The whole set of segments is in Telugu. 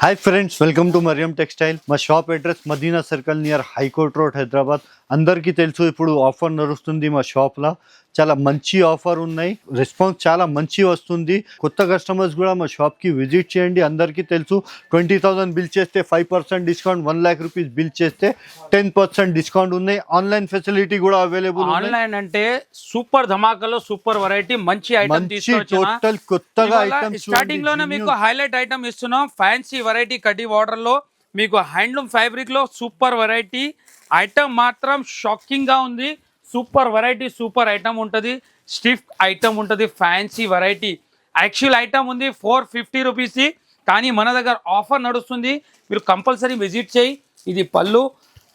Hi friends, welcome to Mariam textile. మా shop address Madina circle near high court road, Hyderabad. అందరికీ తెలుసు ఇప్పుడు ఆఫర్ నడుస్తుంది మా షాప్లో. చాలా మంచి ఆఫర్ ఉన్నాయి, రెస్పాన్స్ చాలా మంచి వస్తుంది. కొత్త కస్టమర్స్ కూడా మా షాప్కి విజిట్ చేయండి. అందరికీ తెలుసు 20,000 బిల్ చేస్తే 5% డిస్కౌంట్, 1 lakh రూపీస్ బిల్ చేస్తే 10% డిస్కౌంట్ ఉన్నాయి. ఆన్లైన్ ఫెసిలిటీ కూడా అవైలబుల్. ఆన్లైన్ అంటే సూపర్ ధమాకాలో సూపర్ వెరైటీ మంచి ఐటమ్ టోటల్ కొత్తగా ఐటమ్. స్టార్టింగ్ లోనే మీకు హైలైట్ ఐటమ్ ఇస్తున్నాం. ఫ్యాన్సీ వెరైటీ కడ్డీ బార్డర్ లో మీకు హ్యాండ్లూమ్ ఫ్యాబ్రిక్ లో సూపర్ వెరైటీ ఐటమ్ మాత్రం షాకింగ్ గా ఉంది. సూపర్ వెరైటీ సూపర్ ఐటమ్ ఉంటుంది, స్టిఫ్ ఐటమ్ ఉంటుంది, ఫ్యాన్సీ వెరైటీ. యాక్చువల్ ఐటమ్ ఉంది 450 రూపీస్, కానీ మన దగ్గర ఆఫర్ నడుస్తుంది. మీరు కంపల్సరీ విజిట్ చేయి. ఇది పళ్ళు,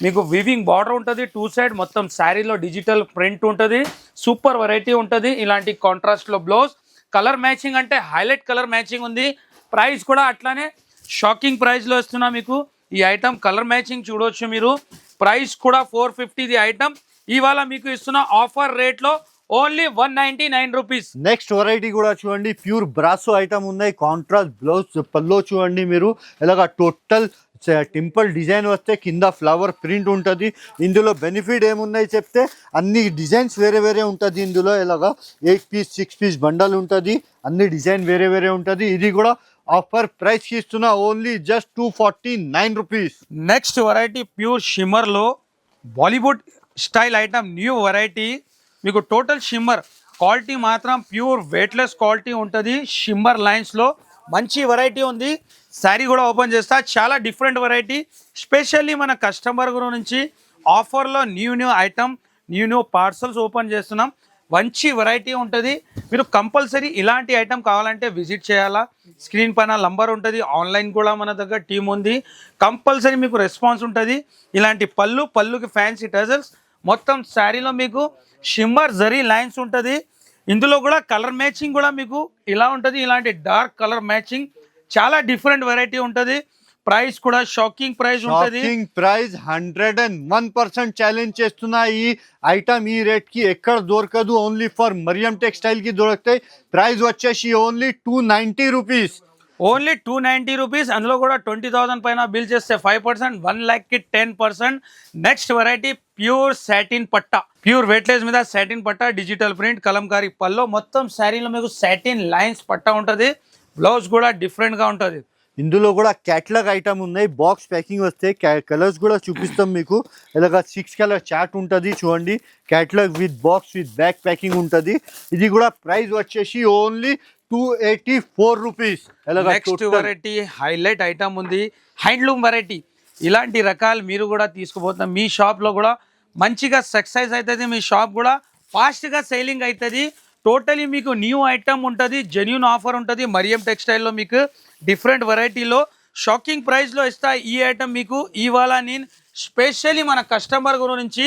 మీకు వివింగ్ బార్డర్ ఉంటుంది, 2 సైడ్ మొత్తం శారీలో డిజిటల్ ప్రింట్ ఉంటుంది, సూపర్ వెరైటీ ఉంటుంది. ఇలాంటి కాంట్రాస్ట్లో బ్లౌజ్, కలర్ మ్యాచింగ్ అంటే హైలైట్ కలర్ మ్యాచింగ్ ఉంది. ప్రైస్ కూడా అట్లానే షాకింగ్ ప్రైస్లో ఇస్తున్నా మీకు. ఈ ఐటమ్ కలర్ మ్యాచింగ్ చూడవచ్చు మీరు. ప్రైస్ కూడా 450 ఇది ఐటమ్. ఇవాళ మీకు ఇస్తున్న ఆఫర్ రేట్లో ఓన్లీ 199 రూపీస్. నెక్స్ట్ వెరైటీ కూడా చూడండి, ప్యూర్ బ్రాసో ఐటమ్ ఉన్నాయి. కాంట్రాస్ట్ బ్లౌజ్, పల్లో చూడండి మీరు. ఇలాగా టోటల్ టింపుల్ డిజైన్ వస్తే కింద ఫ్లవర్ ప్రింట్ ఉంటుంది. ఇందులో బెనిఫిట్ ఏమున్నాయి చెప్తే, అన్ని డిజైన్స్ వేరే వేరే ఉంటుంది. ఇందులో ఇలాగా 8 పీస్ 6 పీస్ బండల్ ఉంటుంది, అన్ని డిజైన్ వేరే వేరే ఉంటుంది. ఇది కూడా ఆఫర్ ప్రైస్ కి ఇస్తున్నా, only just 249 rupees. Next variety pure shimmer లో Bollywood style item, new variety. మీకు టోటల్ షిమ్మర్ క్వాలిటీ మాత్రం ప్యూర్ వెయిట్లెస్ క్వాలిటీ ఉంటుంది. షిమ్మర్ లైన్స్ లో మంచి వెరైటీ ఉంది. శారీ కూడా ఓపెన్ చేస్తా, చాలా డిఫరెంట్ వెరైటీ. స్పెషల్లీ మన కస్టమర్ గురించి ఆఫర్లో new item, new parcels open చేస్తున్నాం. మంచి వెరైటీ ఉంటుంది. మీరు కంపల్సరీ ఇలాంటి ఐటమ్ కావాలంటే విజిట్ చేయాలా. స్క్రీన్ పైన నంబర్ ఉంటుంది. ఆన్లైన్ కూడా మన దగ్గర టీం ఉంది. కంపల్సరీ మీకు రెస్పాన్స్ ఉంటుంది. ఇలాంటి పళ్ళుకి ఫ్యాన్సీ టజల్స్, మొత్తం శారీలో మీకు షిమ్మర్ జరీ లైన్స్ ఉంటుంది. ఇందులో కూడా కలర్ మ్యాచింగ్ కూడా మీకు ఇలా ఉంటుంది. ఇలాంటి డార్క్ కలర్ మ్యాచింగ్, చాలా డిఫరెంట్ వెరైటీ ఉంటుంది. ప్రైస్ కూడా షాకింగ్ ప్రైస్ ఉంటుంది. ప్రైస్ 101% ఛాలెంజ్ చేస్తున్నా. ఈ ఐటమ్ ఈ రేట్ కి ఎక్కడ దొరకదు, ఓన్లీ ఫర్ మరియం టెక్స్టైల్ కి దొరుకుతాయి. ప్రైస్ వచ్చేసి ఓన్లీ 290 రూపీస్. Only 290 rupees. అందులో కూడా 20,000 పైన బిల్ చేస్తే 5%, 1 lakh కి 10%. నెక్స్ట్ వెరైటీ ప్యూర్ సాటిన్ పట్టా, ప్యూర్ వెయిట్లెస్ మీద సాటిన్ పట్టా, డిజిటల్ ప్రింట్, కలంకారీ పల్లో, మొత్తం శారీలో మీకు సాటిన్ లైన్స్ పట్టా ఉంటుంది. బ్లౌజ్ కూడా డిఫరెంట్ గా ఉంటుంది. ఇందులో కూడా క్యాటలాగ్ ఐటమ్ ఉన్నాయి. బాక్స్ ప్యాకింగ్ వస్తే కలర్స్ కూడా చూపిస్తాం మీకు. ఇలాగా 6 కలర్ చార్ట్ ఉంటుంది చూడండి. Catalogue with box with back packing ఉంటుంది. ఇది కూడా ప్రైస్ వచ్చేసి only 284 rupees. Next variety highlight item ఉంది, హ్యాండ్లూమ్ వెరైటీ. ఇలాంటి రకాలు మీరు కూడా తీసుకుపోతాం. మీ షాప్లో కూడా మంచిగా సక్సెస్ అవుతుంది. మీ షాప్ కూడా ఫాస్ట్గా సేలింగ్ అవుతుంది. టోటలీ మీకు న్యూ ఐటమ్ ఉంటుంది, జెన్యూన్ ఆఫర్ ఉంటుంది. మరియం టెక్స్టైల్లో మీకు డిఫరెంట్ వెరైటీలో షాకింగ్ ప్రైస్లో ఇస్తా. ఈ ఐటమ్ మీకు ఇవాళ నేను స్పెషల్లీ మన కస్టమర్ గురించి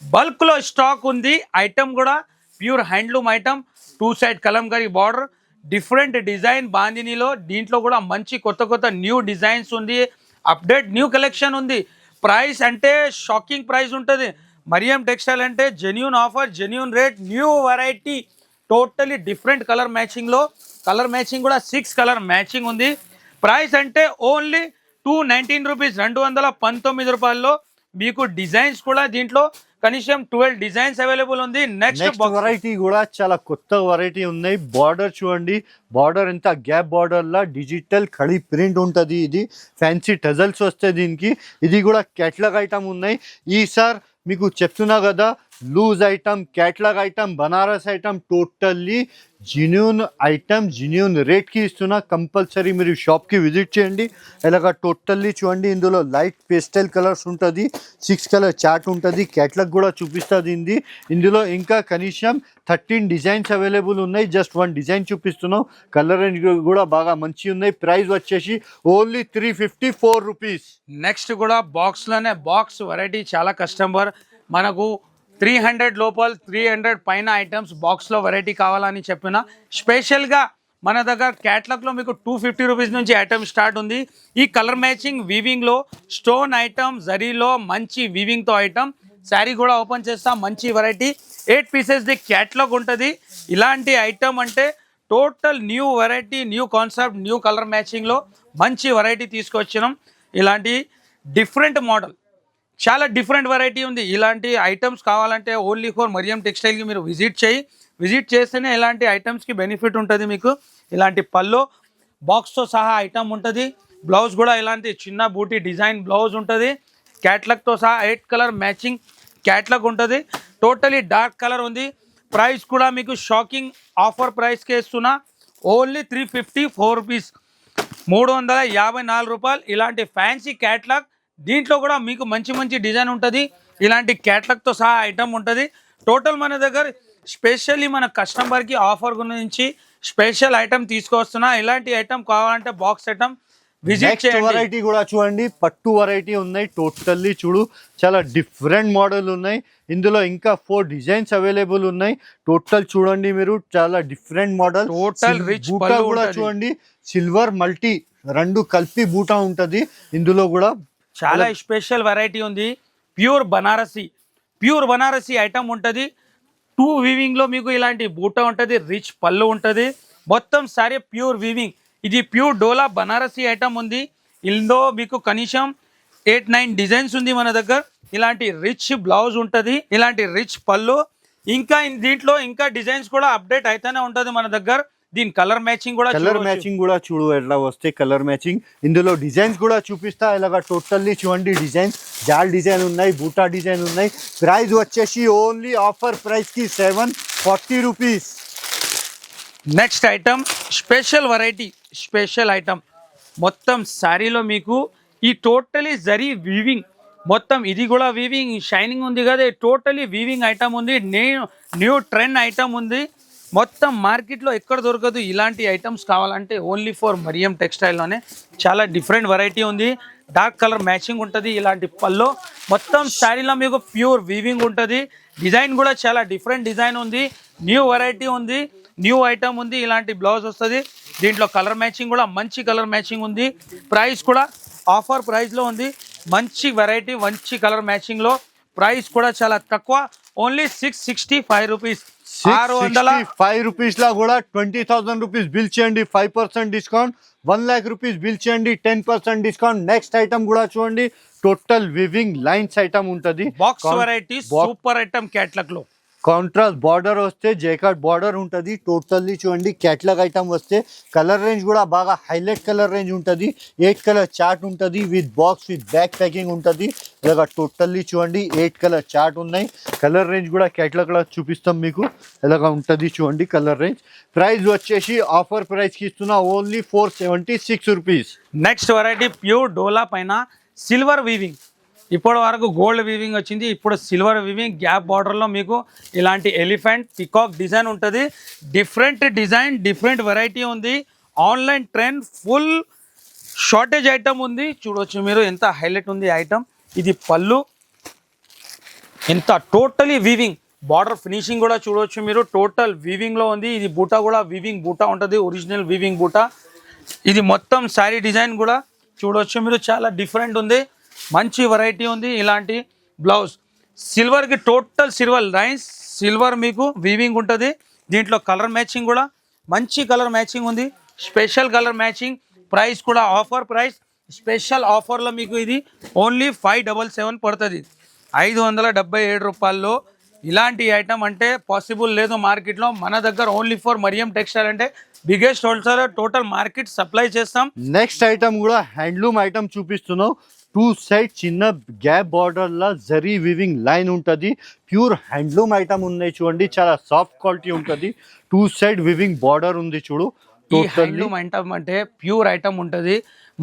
బల్క్లో స్టాక్ ఉంది. ఐటమ్ కూడా pure handloom item, 2 side kalamkari border, different design బాందినీలో. దీంట్లో కూడా మంచి కొత్త న్యూ డిజైన్స్ ఉంది, అప్డేట్ న్యూ కలెక్షన్ ఉంది. ప్రైస్ అంటే షాకింగ్ ప్రైస్ ఉంటుంది. మరియం టెక్స్టైల్ అంటే genuine offer, genuine rate, new variety, totally different colour మ్యాచింగ్లో. కలర్ మ్యాచింగ్ కూడా 6 కలర్ మ్యాచింగ్ ఉంది. ప్రైస్ అంటే ఓన్లీ 219 రూపీస్, 219 రూపాయల్లో. మీకు డిజైన్స్ కూడా దీంట్లో కనీసం 12 డిజైన్స్ అవైలబుల్ ఉంది. నెక్స్ట్ వెరైటీ కూడా చాలా కొత్త వెరైటీ ఉన్నాయి. బార్డర్ చూడండి, బార్డర్ ఎంత గ్యాప్ బార్డర్ లా డిజిటల్ ఖడీ ప్రింట్ ఉంటుంది. ఇది ఫ్యాన్సీ టజల్స్ వస్తాయి దీనికి. ఇది కూడా క్యాటలాగ్ ఐటమ్ ఉన్నాయి. ఈసారి మీకు చెప్తున్నా కదా, loose item, catalogue item, Banaras item, totally genuine item, genuine రేట్కి ఇస్తున్నా. కంపల్సరీ మీరు షాప్కి విజిట్ చేయండి. ఇలాగ టోటల్లీ చూడండి. ఇందులో లైట్ పేస్టల్ కలర్స్ ఉంటుంది, 6 కలర్ చార్ట్ ఉంటుంది. క్యాటలాగ్ కూడా చూపిస్తుంది. ఇందులో ఇంకా కనీసం 13 డిజైన్స్ అవైలబుల్ ఉన్నాయి. జస్ట్ 1 డిజైన్ చూపిస్తున్నాం. కలర్ కూడా బాగా మంచి ఉన్నాయి. ప్రైస్ వచ్చేసి ఓన్లీ 354 రూపీస్. నెక్స్ట్ కూడా బాక్స్లోనే బాక్స్ వెరైటీ. చాలా కస్టమర్ మనకు 300 లోపల 300 పైన ఐటమ్స్ బాక్స్లో వెరైటీ కావాలని చెప్పిన స్పెషల్గా మన దగ్గర క్యాటలాగ్లో మీకు 250 రూపీస్ నుంచి ఐటమ్ స్టార్ట్ ఉంది. ఈ కలర్ మ్యాచింగ్ వీవింగ్లో స్టోన్ ఐటమ్, జరీలో మంచి వీవింగ్తో ఐటమ్. శారీ కూడా ఓపెన్ చేస్తాం. మంచి వెరైటీ, 8 పీసెస్ ది క్యాటలాగ్ ఉంటుంది. ఇలాంటి ఐటమ్ అంటే total new variety, new concept, new colour మ్యాచింగ్లో మంచి వెరైటీ తీసుకొచ్చినాం. ఇలాంటి డిఫరెంట్ మోడల్, చాలా డిఫరెంట్ వెరైటీ ఉంది. ఇలాంటి ఐటమ్స్ కావాలంటే ఓన్లీ ఫర్ మరియం టెక్స్టైల్కి మీరు విజిట్ చేస్తేనే ఇలాంటి ఐటమ్స్కి బెనిఫిట్ ఉంటుంది. మీకు ఇలాంటి పల్లో బాక్స్తో సహా ఐటమ్ ఉంటుంది. బ్లౌజ్ కూడా ఇలాంటి చిన్న బూటీ డిజైన్ బ్లౌజ్ ఉంటుంది. క్యాట్లాగ్తో సహా 8 కలర్ మ్యాచింగ్ క్యాట్లాగ్ ఉంటుంది. టోటలీ డార్క్ కలర్ ఉంది. ప్రైస్ కూడా మీకు షాకింగ్ ఆఫర్ ప్రైస్కి ఇస్తున్నా. ఓన్లీ 354 రూపీస్, 354 రూపాయలు. ఇలాంటి ఫ్యాన్సీ క్యాట్లాగ్, దీంట్లో కూడా మీకు మంచి మంచి డిజైన్ ఉంటుంది. ఇలాంటి క్యాట్లాగ్తో సహా ఐటమ్ ఉంటుంది. టోటల్ మన దగ్గర స్పెషల్లీ మన కస్టమర్కి ఆఫర్ గురించి స్పెషల్ ఐటమ్ తీసుకొస్తున్నా. ఇలాంటి ఐటమ్ కావాలంటే బాక్స్ ఐటమ్ విజిట్ చేయండి. వెరైటీ కూడా చూడండి, పట్టు వెరైటీ ఉన్నాయి. టోటల్లీ చూడు, చాలా డిఫరెంట్ మోడల్ ఉన్నాయి. ఇందులో ఇంకా 4 డిజైన్స్ అవైలబుల్ ఉన్నాయి. టోటల్ చూడండి మీరు, చాలా డిఫరెంట్ మోడల్. టోటల్ రిచ్ బూటా కూడా చూడండి, సిల్వర్ మల్టీ రెండు కలిపి బూటా ఉంటది. ఇందులో కూడా చాలా స్పెషల్ వెరైటీ ఉంది. ప్యూర్ బనారసి ఐటమ్ ఉంటుంది. 2 వీవింగ్లో మీకు ఇలాంటి బూటా ఉంటుంది. రిచ్ పళ్ళు ఉంటుంది. మొత్తం సారీ ప్యూర్ వీవింగ్. ఇది ప్యూర్ డోలా బనారసి ఐటమ్ ఉంది. ఇందులో మీకు కనీసం 8-9 డిజైన్స్ ఉంది మన దగ్గర. ఇలాంటి రిచ్ బ్లౌజ్ ఉంటుంది, ఇలాంటి రిచ్ పళ్ళు. ఇంకా దీంట్లో ఇంకా డిజైన్స్ కూడా అప్డేట్ అయితేనే ఉంటుంది మన దగ్గర. దీని కలర్ మ్యాచింగ్ కూడా చూడు ఎట్లా వస్తే కలర్ మ్యాచింగ్. ఇందులో డిజైన్స్ కూడా చూపిస్తా. ఇలాగా టోటల్లీ చూడండి, డిజైన్స్ జాల్ డిజైన్ ఉన్నాయి, బూటా డిజైన్ ఉన్నాయి. ప్రైస్ వచ్చేసి ఓన్లీ ఆఫర్ ప్రైస్ కి 740 rupees. Next item special variety, special item. మొత్తం శారీలో మీకు ఈ టోటలీ జరీ వీవింగ్, మొత్తం ఇది కూడా వీవింగ్ షైనింగ్ ఉంది కదా. టోటలీ వీవింగ్ ఐటమ్ ఉంది. న్యూ ట్రెండ్ ఐటమ్ ఉంది. మొత్తం మార్కెట్లో ఎక్కడ దొరకదు. ఇలాంటి ఐటమ్స్ కావాలంటే ఓన్లీ ఫర్ మరియం టెక్స్టైల్లోనే. చాలా డిఫరెంట్ వెరైటీ ఉంది. డార్క్ కలర్ మ్యాచింగ్ ఉంటుంది. ఇలాంటి పల్లో మొత్తం శారీలో మీకు ప్యూర్ వీవింగ్ ఉంటుంది. డిజైన్ కూడా చాలా డిఫరెంట్ డిజైన్ ఉంది. న్యూ వెరైటీ ఉంది, న్యూ ఐటమ్ ఉంది. ఇలాంటి బ్లౌజ్ వస్తుంది. దీంట్లో కలర్ మ్యాచింగ్ కూడా మంచి కలర్ మ్యాచింగ్ ఉంది. ప్రైస్ కూడా ఆఫర్ ప్రైస్లో ఉంది. మంచి వెరైటీ, మంచి కలర్ మ్యాచింగ్లో. ప్రైస్ కూడా చాలా తక్కువ, ఓన్లీ 665 రూపీస్. 665 రూపీస్ లా కూడా 20,000 రూపీస్ బిల్ చేయండి, 5% డిస్కౌంట్. 1 lakh రూపీస్ బిల్ చేయండి, 10% డిస్కౌంట్. నెక్స్ట్ ఐటమ్ కూడా చూడండి, టోటల్ వివింగ్ లైన్స్ ఐటమ్ ఉంటుంది. Box variety super item catalogue లో. కాంట్రాస్ట్ బార్డర్ వస్తే జైకాట్ బార్డర్ ఉంటుంది. టోటల్లీ చూడండి, క్యాట్లాగ్ ఐటమ్ వస్తే కలర్ రేంజ్ కూడా బాగా హైలైట్ కలర్ రేంజ్ ఉంటుంది. 8 కలర్ చార్ట్ ఉంటుంది. With box with back packing ఉంటుంది. ఇలాగా టోటల్లీ చూడండి 8 కలర్ చార్ట్ ఉన్నాయి. కలర్ రేంజ్ కూడా క్యాట్లాగ్ లో చూపిస్తాం మీకు. ఇలాగా ఉంటుంది చూడండి కలర్ రేంజ్. ప్రైస్ వచ్చేసి ఆఫర్ ప్రైస్కి ఇస్తున్నా, only 476 rupees. Next variety pure డోలా పైన సిల్వర్ వీవింగ్. ఇప్పటి వరకు గోల్డ్ వీవింగ్ వచ్చింది, ఇప్పుడు సిల్వర్ వీవింగ్. గ్యాప్ బార్డర్లో మీకు ఇలాంటి ఎలిఫెంట్ పికాక్ డిజైన్ ఉంటుంది. డిఫరెంట్ డిజైన్, డిఫరెంట్ వెరైటీ ఉంది. Online trend, full shortage item ఉంది. చూడవచ్చు మీరు ఎంత హైలైట్ ఉంది ఐటమ్. ఇది పళ్ళు, ఎంత టోటలీ వీవింగ్. బార్డర్ ఫినిషింగ్ కూడా చూడవచ్చు మీరు, టోటల్ వీవింగ్లో ఉంది. ఇది బూటా కూడా వీవింగ్ బూటా ఉంటుంది, ఒరిజినల్ వీవింగ్ బూటా. ఇది మొత్తం శారీ డిజైన్ కూడా చూడవచ్చు మీరు, చాలా డిఫరెంట్ ఉంది. మంచి వెరైటీ ఉంది. ఇలాంటి బ్లౌజ్ సిల్వర్కి టోటల్ సిల్వర్ లైన్స్, సిల్వర్ మీకు వీవింగ్ ఉంటుంది. దీంట్లో కలర్ మ్యాచింగ్ కూడా మంచి కలర్ మ్యాచింగ్ ఉంది, స్పెషల్ కలర్ మ్యాచింగ్. ప్రైస్ కూడా ఆఫర్ ప్రైస్, స్పెషల్ ఆఫర్లో మీకు ఇది ఓన్లీ 577 పడుతుంది. 577 రూపాయల్లో ఇలాంటి ఐటమ్ అంటే పాసిబుల్ లేదు మార్కెట్లో. మన దగ్గర ఓన్లీ ఫర్ మరియం టెక్స్టైల్ అంటే biggest wholesaler, total market supply చేస్తాం. నెక్స్ట్ ఐటమ్ కూడా హ్యాండ్లూమ్ ఐటమ్ చూపిస్తున్నాం. 2 సైడ్ చిన్న గ్యాప్ బార్డర్ లా జరీ వివింగ్ లైన్ ఉంటుంది. ప్యూర్ హ్యాండ్లూమ్ ఐటమ్ ఉన్నాయి చూడండి, చాలా సాఫ్ట్ క్వాలిటీ ఉంటుంది. 2 సైడ్ వివింగ్ బార్డర్ ఉంది చూడు. ఈ హ్యాండ్లూమ్ ఐటమ్ అంటే ప్యూర్ ఐటమ్ ఉంటుంది.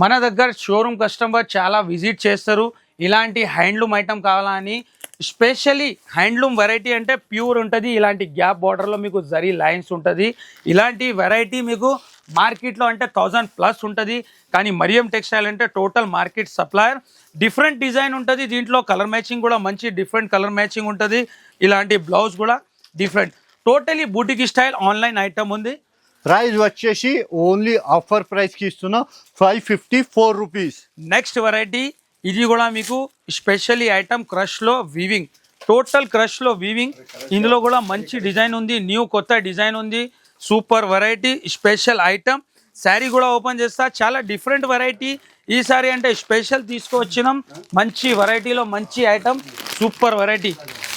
మన దగ్గర షోరూమ్ కస్టమర్ చాలా విజిట్ చేస్తారు. ఇలాంటి హ్యాండ్లూమ్ ఐటమ్ కావాలని, స్పెషల్లీ హ్యాండ్లూమ్ వెరైటీ అంటే ప్యూర్ ఉంటుంది. ఇలాంటి గ్యాప్ బార్డర్లో మీకు జరీ లైన్స్ ఉంటుంది. ఇలాంటి వెరైటీ మీకు మార్కెట్లో అంటే 1000+ ఉంటుంది. కానీ మరియం టెక్స్టైల్ అంటే total market supplier. Different design ఉంటుంది. దీంట్లో కలర్ మ్యాచింగ్ కూడా మంచి డిఫరెంట్ కలర్ మ్యాచింగ్ ఉంటుంది. ఇలాంటి బ్లౌజ్ కూడా different. Totally boutique style online item ఉంది. ప్రైస్ వచ్చేసి ఓన్లీ ఆఫర్ ప్రైస్కి ఇస్తున్నా, 554 రూపీస్. నెక్స్ట్ వెరైటీ ఇది కూడా మీకు స్పెషల్లీ ఐటమ్ క్రష్లో వీవింగ్, టోటల్ క్రష్లో వీవింగ్. ఇందులో కూడా మంచి డిజైన్ ఉంది, న్యూ కొత్త డిజైన్ ఉంది. Super variety special item. Sari కూడా ఓపెన్ చేస్తా, చాలా డిఫరెంట్ వెరైటీ ఈ సారీ అంటే స్పెషల్ తీసుకువచ్చినాం. మంచి వెరైటీలో మంచి item, super variety.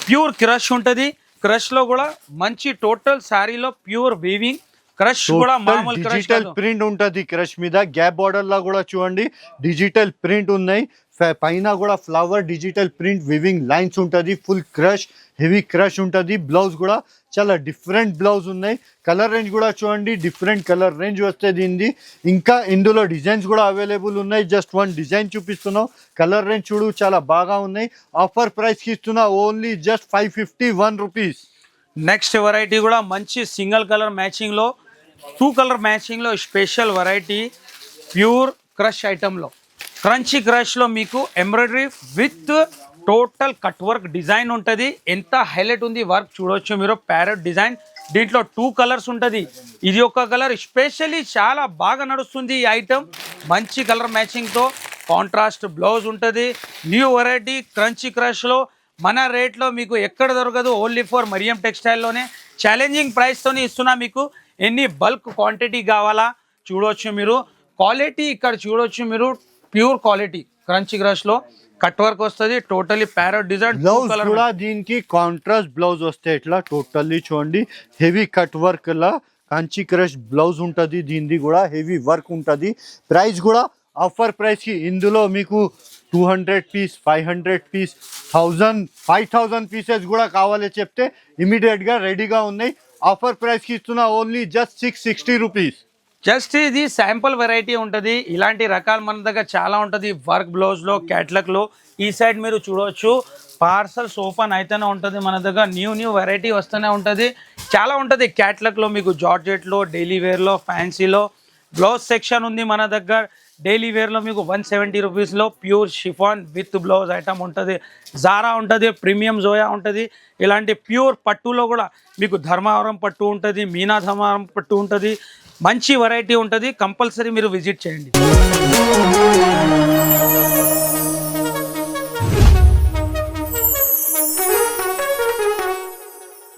Pure crush ఉంటుంది, క్రష్ లో కూడా మంచి టోటల్ శారీలో ప్యూర్ వీవింగ్. క్రష్ కూడా మామూలు క్రష్ డిజిటల్ ప్రింట్ ఉంటది క్రష్ మీద. గ్యాప్ బార్డర్ లా కూడా చూడండి డిజిటల్ ప్రింట్ ఉన్నాయి. పైన కూడా flower digital print weaving lines ఉంటది. ఫుల్ క్రష్, హెవీ క్రష్ ఉంటది. బ్లౌజ్ కూడా చాలా డిఫరెంట్ బ్లౌజ్ ఉన్నాయి. కలర్ రేంజ్ కూడా చూడండి డిఫరెంట్ కలర్ రేంజ్ వస్తుంది దీనిది. ఇంకా ఇందులో డిజైన్స్ కూడా అవైలబుల్ ఉన్నాయి. జస్ట్ వన్ డిజైన్ చూపిస్తున్నాం. కలర్ రేంజ్ చూడు చాలా బాగా ఉన్నాయి. ఆఫర్ ప్రైస్కి ఇస్తున్నా only just 551 rupees. Next variety కూడా మంచి సింగిల్ కలర్ మ్యాచింగ్ లో, 2 కలర్ మ్యాచింగ్ లో special variety. Pure crush item లో, క్రంచీ క్రష్ లో మీకు embroidery with total cut work design ఉంటుంది. ఎంత హైలైట్ ఉంది వర్క్ చూడొచ్చు మీరు. ప్యారెట్ డిజైన్, దీంట్లో 2 కలర్స్ ఉంటుంది. ఇది ఒక కలర్ స్పెషల్లీ చాలా బాగా నడుస్తుంది ఈ ఐటమ్. మంచి కలర్ మ్యాచింగ్ తో కాంట్రాస్ట్ బ్లౌజ్ ఉంటుంది. న్యూ వెరైటీ క్రంచీ క్రష్ లో మన రేట్లో మీకు ఎక్కడ దొరకదు. ఓన్లీ ఫర్ మరియం టెక్స్టైల్లోనే ఛాలెంజింగ్ ప్రైస్తోనే ఇస్తున్నా మీకు. ఎన్ని బల్క్ క్వాంటిటీ కావాలా చూడవచ్చు మీరు. క్వాలిటీ ఇక్కడ చూడవచ్చు మీరు, ప్యూర్ క్వాలిటీ. క్రంచీ క్రష్ లో కట్ వర్క్ వస్తుంది, టోటలీ ప్యారెట్ డిజైన్. బ్లౌజ్ కూడా దీనికి కాంట్రాస్ట్ బ్లౌజ్ వస్తాయి. ఇట్లా టోటల్లీ చూడండి హెవీ కట్ వర్క్ లా కాంచీ క్రష్ బ్లౌజ్ ఉంటుంది. దీనిది కూడా హెవీ వర్క్ ఉంటుంది. ప్రైస్ కూడా ఆఫర్ ప్రైస్కి ఇందులో మీకు 200 పీస్, 500 పీస్, 1000, 5000 పీసెస్ కూడా కావాలి చెప్తే ఇమీడియట్గా రెడీగా ఉన్నాయి. ఆఫర్ ప్రైస్కి ఇస్తున్నా ఓన్లీ జస్ట్ 660 రూపీస్. జస్ట్ ఇది శాంపుల్ వెరైటీ ఉంటుంది. ఇలాంటి రకాలు మన దగ్గర చాలా ఉంటుంది. వర్క్ బ్లౌజ్లో, క్యాట్లాగ్లో. ఈ సైడ్ మీరు చూడవచ్చు పార్సల్స్ ఓపెన్ అయితేనే ఉంటుంది మన దగ్గర. న్యూ వెరైటీ వస్తూనే ఉంటుంది. చాలా ఉంటుంది క్యాట్లాగ్లో మీకు. జార్జెట్లో, డైలీ వేర్లో, ఫ్యాన్సీలో. బ్లౌజ్ సెక్షన్ ఉంది మన దగ్గర. డైలీ వేర్లో మీకు 170 రూపీస్లో pure chiffon with blouse item ఉంటుంది. జారా ఉంటుంది, ప్రీమియం జోయా ఉంటుంది. ఇలాంటి ప్యూర్ పట్టులో కూడా మీకు ధర్మవరం పట్టు ఉంటుంది, మీనా ధర్మవరం పట్టు ఉంటుంది. మంచి వెరైటీ ఉంటుంది. కంపల్సరీ మీరు విజిట్ చేయండి.